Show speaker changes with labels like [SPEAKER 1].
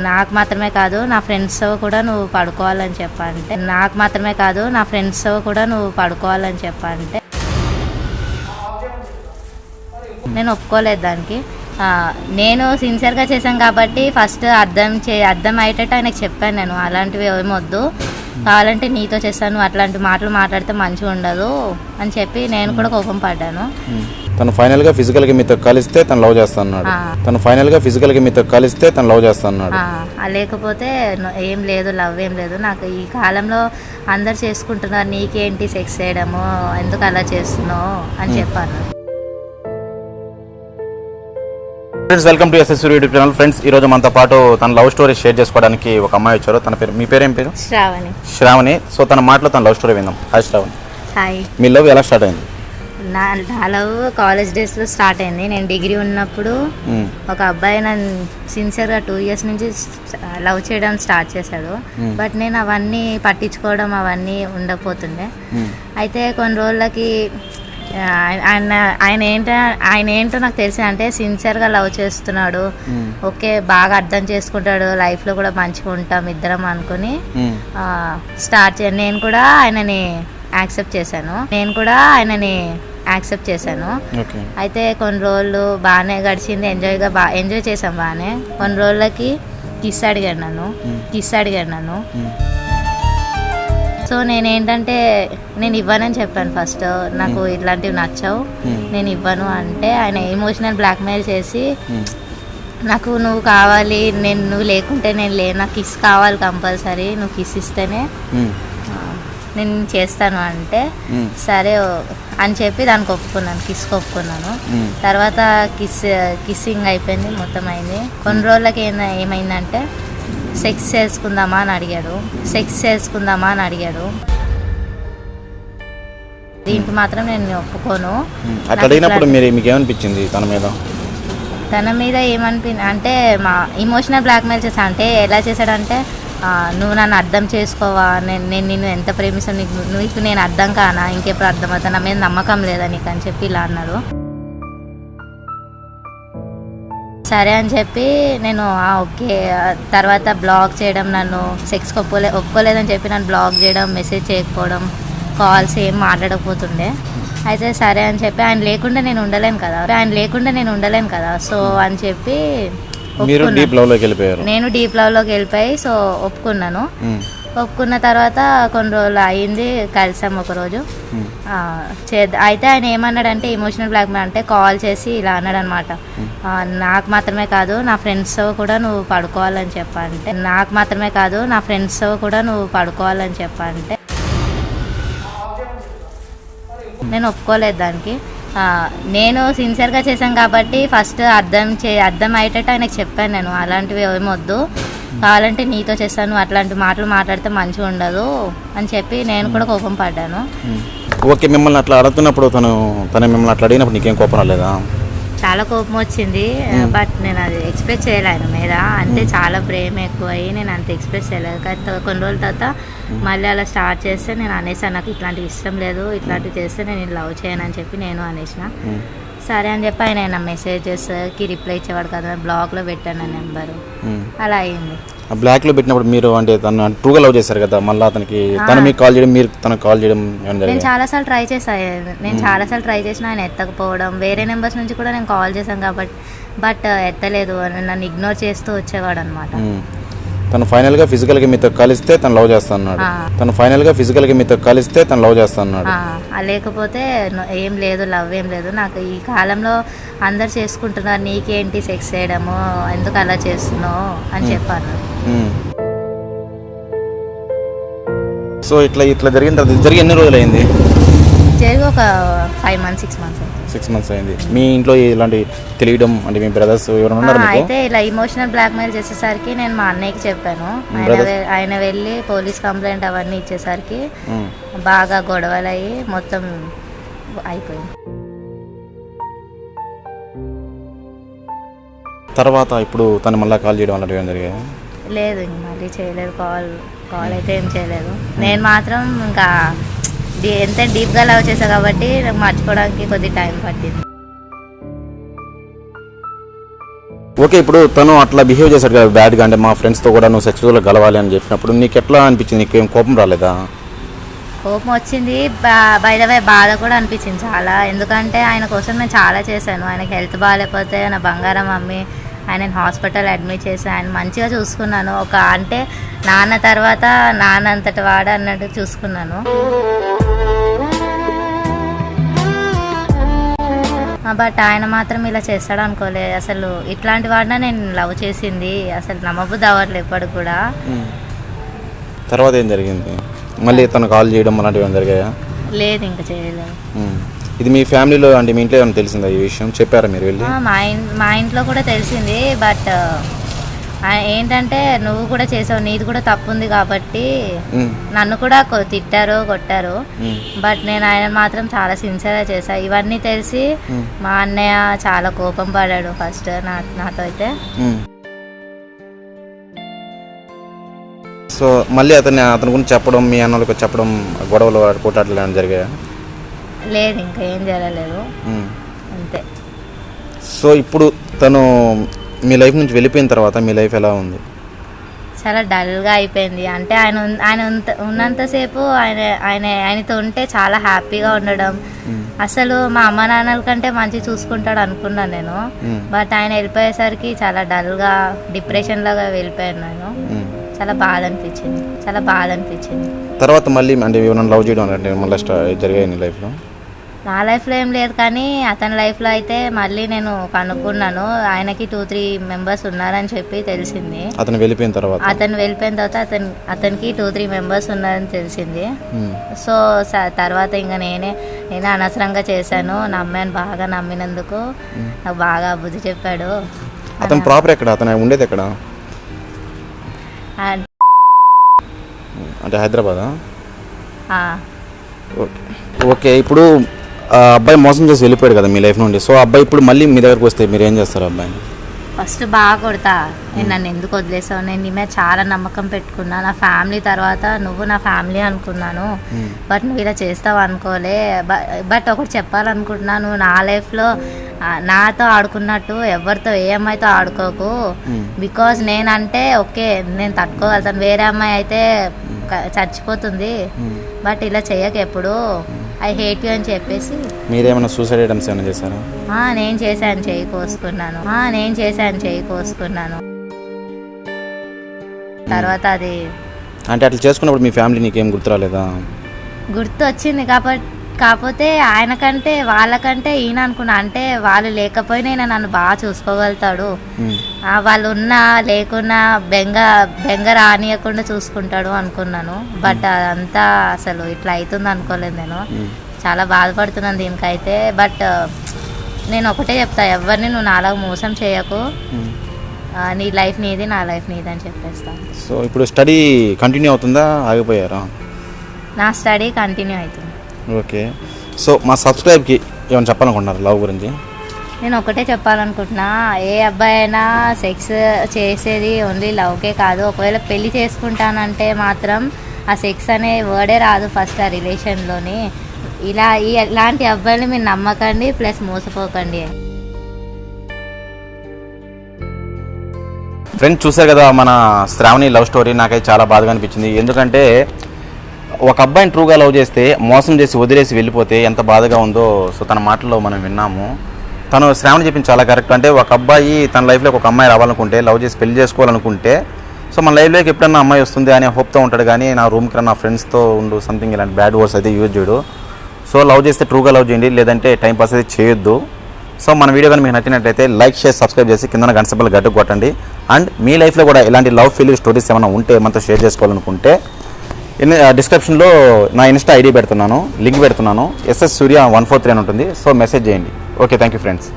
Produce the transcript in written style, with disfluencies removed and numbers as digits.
[SPEAKER 1] నాకు మాత్రమే కాదు నా ఫ్రెండ్స్ కూడా నువ్వు పడుకోవాలని చెప్పంటే నాకు మాత్రమే కాదు నా ఫ్రెండ్స్ కూడా నువ్వు పడుకోవాలని చెప్పంటే నేను ఒప్పుకోలేదు దానికి. నేను సిన్సియర్గా చేశాను కాబట్టి ఫస్ట్ అర్థం అయ్యేటట్టు ఆయనకు చెప్పాను. నేను అలాంటివి ఏమొద్దు, కావాలంటే నీతో చేస్తాను, అట్లాంటి మాటలు మాట్లాడితే మంచిగా ఉండదు అని చెప్పి నేను కూడా కోపం పడ్డాను.
[SPEAKER 2] తను ఫైనల్గా ఫిజికల్గా మీతో కలిస్తే తను లవ్ చేస్తున్నాడు. తను ఫైనల్గా ఫిజికల్గా మీతో కలిస్తే తను లవ్ చేస్తున్నాడు.
[SPEAKER 1] లేకపోతే ఏం లేదు, లవ్ ఏం లేదు. నాకు ఈ కాలంలో అందరు చేసుకుంటున్నారు, నీకేంటి సెక్స్ చేయడము, ఎందుకు అలా చేస్తున్నావు అని చెప్పాను.
[SPEAKER 2] Friends, welcome to SS YouTube channel. Friends, ఈ రోజు మనతో పాటు తన లవ్ స్టోరీ షేర్ చేసుకోవడానికి ఒక అమ్మాయి వచ్చారు. తన పేరు, మీ పేరు ఏం పేరు? శ్రావణి. సో తన మాటలో తన లవ్ స్టోరీ విందాం. హాయ్ శ్రావణి.
[SPEAKER 1] హాయ్.
[SPEAKER 2] మీ లవ్ ఎలా స్టార్ట్ అయింది?
[SPEAKER 1] నా లవ్ కాలేజ్ డేస్లో స్టార్ట్ అయింది. నేను డిగ్రీ ఉన్నప్పుడు ఒక అబ్బాయి నన్ను సిన్సియర్గా 2 years నుంచి లవ్ చేయడం స్టార్ట్ చేశాడు. బట్ నేను అవన్నీ పట్టించుకోవడం అవన్నీ ఉండకపోతుండే. అయితే కొన్ని రోజులకి ఆయన ఏంటో నాకు తెలిసి, అంటే సిన్సియర్గా లవ్ చేస్తున్నాడు, ఓకే బాగా అర్థం చేసుకుంటాడు, లైఫ్లో కూడా మంచిగా ఉంటాం ఇద్దరం అనుకుని స్టార్ట్ చేయాలి. నేను కూడా ఆయనని యాక్సెప్ట్ చేశాను. అయితే కొన్ని రోజులు బాగానే గడిచింది, ఎంజాయ్ చేసాం బాగానే. కొన్ని రోజులకి కిస్ అడిగాడు నన్ను. సో నేనేంటంటే నేను ఇవ్వనని చెప్పాను. ఫస్ట్ నాకు ఇట్లాంటివి నచ్చవు, నేను ఇవ్వను అంటే ఆయన ఎమోషనల్ బ్లాక్మెయిల్ చేసి నాకు నువ్వు కావాలి, నువ్వు లేకుంటే నేను నాకు కిస్ కావాలి కంపల్సరీ, నువ్వు కిస్ ఇస్తేనే నేను చేస్తాను అంటే సరే అని చెప్పి దానికి కిస్కి ఒప్పుకున్నాను. తర్వాత కిస్సింగ్ అయిపోయింది, మొత్తం అయింది. కొన్ని రోజులకి ఏమైందంటే సెక్స్ చేసుకుందామా అని అడిగాడు. దీనికి మాత్రం నేను ఒప్పుకోను. తన మీద ఏమనిపించింది అంటే ఇమోషనల్ బ్లాక్మెయిల్ చేశా. అంటే ఎలా చేశాడంటే, నువ్వు నన్ను అర్థం చేసుకోవా, నేను నిన్ను ఎంత ప్రేమిస్తాను, నీకు నేను అర్థం కానా, ఇంకెప్పుడు అర్థమవుతా, నా మీద నమ్మకం లేదా నీకు అని చెప్పి ఇలా అన్నాడు. సరే అని చెప్పి నేను ఓకే. తర్వాత బ్లాక్ చేయడం, నన్ను సెక్స్కి ఒప్పుకోలేదని చెప్పి నన్ను బ్లాక్ చేయడం, మెసేజ్ చేయకపోవడం, కాల్స్ ఏం మాట్లాడకపోతుండే. అయితే సరే అని చెప్పి ఆయన లేకుండా నేను ఉండలేను కదా సో అని చెప్పి నేను డీప్ లవ్ లోకి వెళ్ళిపోయి సో ఒప్పుకున్నాను. ఒప్పుకున్న తర్వాత కొన్ని రోజులు అయింది, కలిసాము ఒక రోజు. అయితే ఆయన ఏమన్నాడంటే, ఎమోషనల్ బ్లాక్మెయిల్ అంటే కాల్ చేసి ఇలా అన్నాడు అనమాట, నాకు మాత్రమే కాదు నా ఫ్రెండ్స్ కూడా నువ్వు పడుకోవాలని చెప్పంటే నేను ఒప్పుకోలేదు దానికి. నేను సిన్సియర్గా చేశాను కాబట్టి ఫస్ట్ అర్థం అయ్యేటట్టు ఆయనకు చెప్పాను. నేను అలాంటివి ఏమొద్దు, కావాలంటే నీతో చేస్తాను, అట్లాంటి మాటలు మాట్లాడితే మంచిగా ఉండదు అని చెప్పి నేను కూడా కోపం పడ్డాను.
[SPEAKER 2] ఓకే, మిమ్మల్ని అట్లా అడుగుతున్నప్పుడు తను మిమ్మల్ని అట్లా అడిగినప్పుడు నీకేం కోపం రాలేదా?
[SPEAKER 1] చాలా కోపం వచ్చింది. బట్ నేను అది ఎక్స్ప్రెస్ చేయలే ఆయన మీద. అంటే చాలా ప్రేమ ఎక్కువ అయ్యి నేను అంత ఎక్స్ప్రెస్ చేయలేదు. కానీ కొన్ని రోజుల తర్వాత మళ్ళీ అలా స్టార్ట్ చేస్తే నేను అనేసాను, నాకు ఇట్లాంటివి ఇష్టం లేదు, ఇట్లాంటివి చేస్తే నేను లవ్ చేయను అని చెప్పి నేను అనేసిన. సరే అని చెప్పి ఆయన మెసేజెస్కి రిప్లై ఇచ్చేవాడు కదా, బ్లాక్లో పెట్టాను నా నెంబరు. అలా అయింది.
[SPEAKER 2] బ్లాక్ లో పెట్టినప్పుడు మీరు అంటే తను ట్రూగా లవ్ చేశారు కదా, మళ్ళీ అతనికి తను మీకు కాల్ చేయడం, మీరు తనకు కాల్ చేయడం?
[SPEAKER 1] నేను చాలాసార్లు ట్రై చేసిన ఆయన ఎత్తకపోవడం, వేరే నెంబర్స్ నుంచి కూడా నేను కాల్ చేశాను కాబట్టి బట్ ఎత్తలేదు, నన్ను ఇగ్నోర్ చేస్తూ వచ్చేవాడు అనమాట.
[SPEAKER 2] తను ఫైనల్గా ఫిజికల్గా మీతో కలిస్తే తను లవ్ చేస్తున్నాడు.
[SPEAKER 1] లేకపోతే ఏం లేదు, లవ్ ఏం లేదు. నాకు ఈ కాలంలో అందరు చేసుకుంటున్నారు, నీకేంటి సెక్స్ చేయడము, ఎందుకు అలా చేస్తున్నావు అని చెప్పాను.
[SPEAKER 2] సో ఇట్లా జరిగిన తర్వాత జరిగి ఎన్ని రోజులు అయింది?
[SPEAKER 1] జరిగి ఒక 5 months 6 months
[SPEAKER 2] అయింది. మీ ఇంట్లో ఇలాంటి తెలియడం అంటే మీ బ్రదర్స్ ఎవరైనా ఉన్నారు?
[SPEAKER 1] అయితే ఇలా ఇమోషనల్ బ్లాక్మెయిల్ చేసేసరికి నేను మా అన్నయ్యకి చెప్పాను. ఆయన వెళ్ళి పోలీస్ కంప్లైంట్ అవన్నీ ఇచ్చేసరికి బాగా గొడవలు అయ్యి మొత్తం అయిపోయింది.
[SPEAKER 2] తర్వాత ఇప్పుడు తను మళ్ళీ కాల్ చేయడం అలాంటివి ఏం జరిగాయి?
[SPEAKER 1] లేదు, మళ్ళీ చేయలేదు. కాల్ అయితే ఏం చేయలేదు. నేను మాత్రం ఇంకా ఎంత డీప్గా లవ్ చేసా కాబట్టి నాకు మర్చిపోవడానికి కొద్ది టైం పట్టింది.
[SPEAKER 2] ఓకే, ఇప్పుడు తను అట్లా బిహేవ్ చేశాడు కదా బ్యాడ్గా, అంటే మా ఫ్రెండ్స్తో కూడా నువ్వు సెక్స్లో గలవాలి అని చెప్పినప్పుడు నీకు ఎట్లా అనిపించింది? నీకు ఏం కోపం రాలేదా?
[SPEAKER 1] కోపం వచ్చింది, బై ద వే బాధ కూడా అనిపించింది చాలా. ఎందుకంటే ఆయన కోసం నేను చాలా చేశాను. ఆయనకి హెల్త్ బాగాలేకపోతే నా బంగారం అమ్మి ఆయన హాస్పిటల్ అడ్మిట్ చేసి ఆయన మంచిగా చూసుకున్నాను. ఒక అంటే నాన్న తర్వాత నాన్న అంతటి వాడు అన్నట్టు చూసుకున్నాను. బట్ ఆయన మాత్రం ఇలా చేస్తాడు అనుకోలే. అసలు ఇట్లాంటి వాడిన నేను లవ్ చేసింది అసలు నమ్మబుద్ధి అవ్వట్లేదు ఎప్పటికి కూడా.
[SPEAKER 2] తర్వాత ఏం జరిగింది? మళ్ళీ తను కాల్ చేయడం అలాంటివి ఏమైనా జరిగాయా?
[SPEAKER 1] లేదు, ఇంకా చేయలేదు.
[SPEAKER 2] ఇది మీ ఫ్యామిలీలో అంటే మీ ఇంట్లో ఏమైనా తెలిసిందా ఈ విషయం? చెప్పారా మీరు వెళ్ళి?
[SPEAKER 1] మా ఇంట్లో కూడా తెలిసింది. బట్ ఏంటంటే నువ్వు కూడా చేసావు, నీది కూడా తప్పు ఉంది కాబట్టి నన్ను కూడా తిట్టారు, కొట్టారు. బట్ నేను ఆయన మాత్రం చాలా సిన్సియర్గా చేశా. ఇవన్నీ తెలిసి మా అన్నయ్య చాలా కోపం పడ్డాడు ఫస్ట్ నాతో అయితే.
[SPEAKER 2] సో మళ్ళీ అతని గురించి చెప్పడం, మీ అన్నలకు చెప్పడం, గొడవలు కొట్టాట్లు ఏమైనా జరిగాయా?
[SPEAKER 1] లేదు, ఇంకా ఏం జరగలేదు, అంతే.
[SPEAKER 2] సో ఇప్పుడు తను మీ లైఫ్ నుంచి వెళ్ళిపోయిన తర్వాత మీ లైఫ్ ఎలా ఉంది?
[SPEAKER 1] చాలా డల్గా అయిపోయింది. అంటే ఆయన ఉన్నంతసేపు ఆయనతో ఉంటే చాలా హ్యాపీగా ఉండడం. అసలు మా అమ్మ నాన్నల కంటే మంచి చూసుకుంటాడు అనుకున్నాను నేను. బట్ ఆయన వెళ్ళిపోయేసరికి చాలా డల్గా డిప్రెషన్ లాగా వెళ్ళిపోయాను నేను. చాలా బాధ అనిపించింది.
[SPEAKER 2] తర్వాత మళ్ళీ అంటే ఏమైనా లవ్ చేయడం అంటే మళ్ళీ జరిగాయి నీ లైఫ్లో?
[SPEAKER 1] నా లైఫ్లో ఏం లేదు, కానీ అతని లైఫ్లో అయితే మళ్ళీ నేను కనుక్కున్నాను. ఆయనకి 2-3 మెంబర్స్ ఉన్నారని చెప్పి తెలిసింది.
[SPEAKER 2] అతను వెళ్ళిపోయిన తర్వాత
[SPEAKER 1] అతనికి 2-3 మెంబర్స్ ఉన్నారని తెలిసింది. సో తర్వాత ఇంకా నేనే అనవసరంగా చేశాను, నమ్మాను. బాగా నమ్మినందుకు నాకు బాగా బుద్ధి చెప్పాడు.
[SPEAKER 2] అతను ప్రాపర్ ఎక్కడ? అతను ఉండేది ఎక్కడ? అంటే హైదరాబాదా? ఓకే, ఇప్పుడు అబ్బాయి మోసం చేసి వెళ్ళిపోయాడు కదా మీ లైఫ్ నుండి. సో అబ్బాయి ఇప్పుడు మళ్ళీ మీ దగ్గరకు వస్తే మీరు ఏం చేస్తారు? అబ్బాయిని
[SPEAKER 1] ఫస్ట్ బాగా కొడతా. నేను నన్ను ఎందుకు వదిలేసావు, నేను నీ మీద చాలా నమ్మకం పెట్టుకున్నా, నా ఫ్యామిలీ తర్వాత నువ్వు నా ఫ్యామిలీ అనుకున్నాను. బట్ నువ్వు ఇలా చేస్తావు అనుకోలే. బట్ ఒకటి చెప్పాలనుకుంటున్నా, నువ్వు నా లైఫ్లో నాతో ఆడుకున్నట్టు ఎవరితో ఏ అమ్మాయితో ఆడుకోకు. బికాజ్ నేనంటే ఓకే, నేను తట్టుకోగలుగుతాను, వేరే అమ్మాయి అయితే చచ్చిపోతుంది. బట్ ఇలా చెయ్యక ఎప్పుడు, ఐ హేట్ యూ అని చెప్పేసి.
[SPEAKER 2] మీరేమైనా సూసైడ్ అటెంప్ట్స్ ఏమైనా చేశారా?
[SPEAKER 1] నేను చేశాను, చెయ్యి కోసుకున్నాను. తర్వాత అది
[SPEAKER 2] అంటే అట్లా చేసుకున్నప్పుడు మీ ఫ్యామిలీ నీకేం గుర్తు రాలేదా?
[SPEAKER 1] గుర్తు వచ్చింది కాకపోతే వాళ్ళకంటే ఈయన అనుకున్నా. అంటే వాళ్ళు లేకపోయినా ఈయన నన్ను బాగా చూసుకోగలుగుతాడు. వాళ్ళు ఉన్నా లేకున్నా బెంగ రానియకుండా చూసుకుంటాడు అనుకున్నాను. బట్ అదంతా అసలు ఇట్లా అవుతుంది అనుకోలేదు నేను. చాలా బాధపడుతున్నాను దీనికైతే. బట్ నేను ఒకటే చెప్తా, ఎవరిని నువ్వు నాలాగా మోసం చేయకు. నీ లైఫ్ నీది, నా లైఫ్ నీది అని చెప్పేస్తాను.
[SPEAKER 2] సో ఇప్పుడు స్టడీ కంటిన్యూ అవుతుందా, ఆగిపోయారా?
[SPEAKER 1] నా స్టడీ కంటిన్యూ అవుతుంది.
[SPEAKER 2] ఓకే, సో మా సబ్స్క్రైబ్కి ఏమైనా చెప్పాలనుకుంటున్నారు లవ్ గురించి?
[SPEAKER 1] నేను ఒకటే చెప్పాలనుకుంటున్నా, ఏ అబ్బాయి అయినా సెక్స్ చేసేది ఓన్లీ లవ్కే కాదు. ఒకవేళ పెళ్లి చేసుకుంటానంటే మాత్రం ఆ సెక్స్ అనే వర్డే రాదు ఫస్ట్ ఆ రిలేషన్లోని. ఇలాంటి అబ్బాయిని మీరు నమ్మకండి, ప్లస్ మోసపోకండి.
[SPEAKER 2] ఫ్రెండ్స్ చూసారు కదా మన శ్రావణి లవ్ స్టోరీ. నాకైతే చాలా బాధగా అనిపించింది. ఎందుకంటే ఒక అబ్బాయిని ట్రూగా లవ్ చేస్తే మోసం చేసి వదిలేసి వెళ్ళిపోతే ఎంత బాధగా ఉందో సో తన మాటల్లో మనం విన్నాము. తను శ్రావణి చెప్పింది చాలా కరెక్ట్. అంటే ఒక అబ్బాయి తన లైఫ్లోకి ఒక అమ్మాయి రావాలనుకుంటే, లవ్ చేసి పెళ్లి చేసుకోవాలనుకుంటే, సో మన లైఫ్లోకి ఎప్పుడన్నా అమ్మాయి వస్తుంది అనే హోప్తో ఉంటాడు. కానీ నా రూమ్కి రా, నా ఫ్రెండ్స్తో ఉండు, సంథింగ్ ఇలాంటి బ్యాడ్ వర్డ్స్ అయితే యూజ్ చేయడు. సో లవ్ చేస్తే ట్రూగా లవ్ చేయండి, లేదంటే టైం పాస్ అయితే చేయొద్దు. సో మన వీడియో కానీ మీకు నచ్చినట్లయితే లైక్, షేర్, సబ్స్క్రైబ్ చేసి కింద గంట సింబల్ గట్టు కొట్టండి. అండ్ మీ లైఫ్లో కూడా ఇలాంటి లవ్ ఫెయిల్యూర్ స్టోరీస్ ఏమైనా ఉంటే మనతో షేర్ చేసుకోవాలనుకుంటే డిస్క్రిప్షన్లో నా ఇన్స్టా ఐడి పెడుతున్నాను, లింక్ పెడుతున్నాను, SS Surya 143 అని ఉంటుంది. సో మెసేజ్ చేయండి. Okay, thank you friends.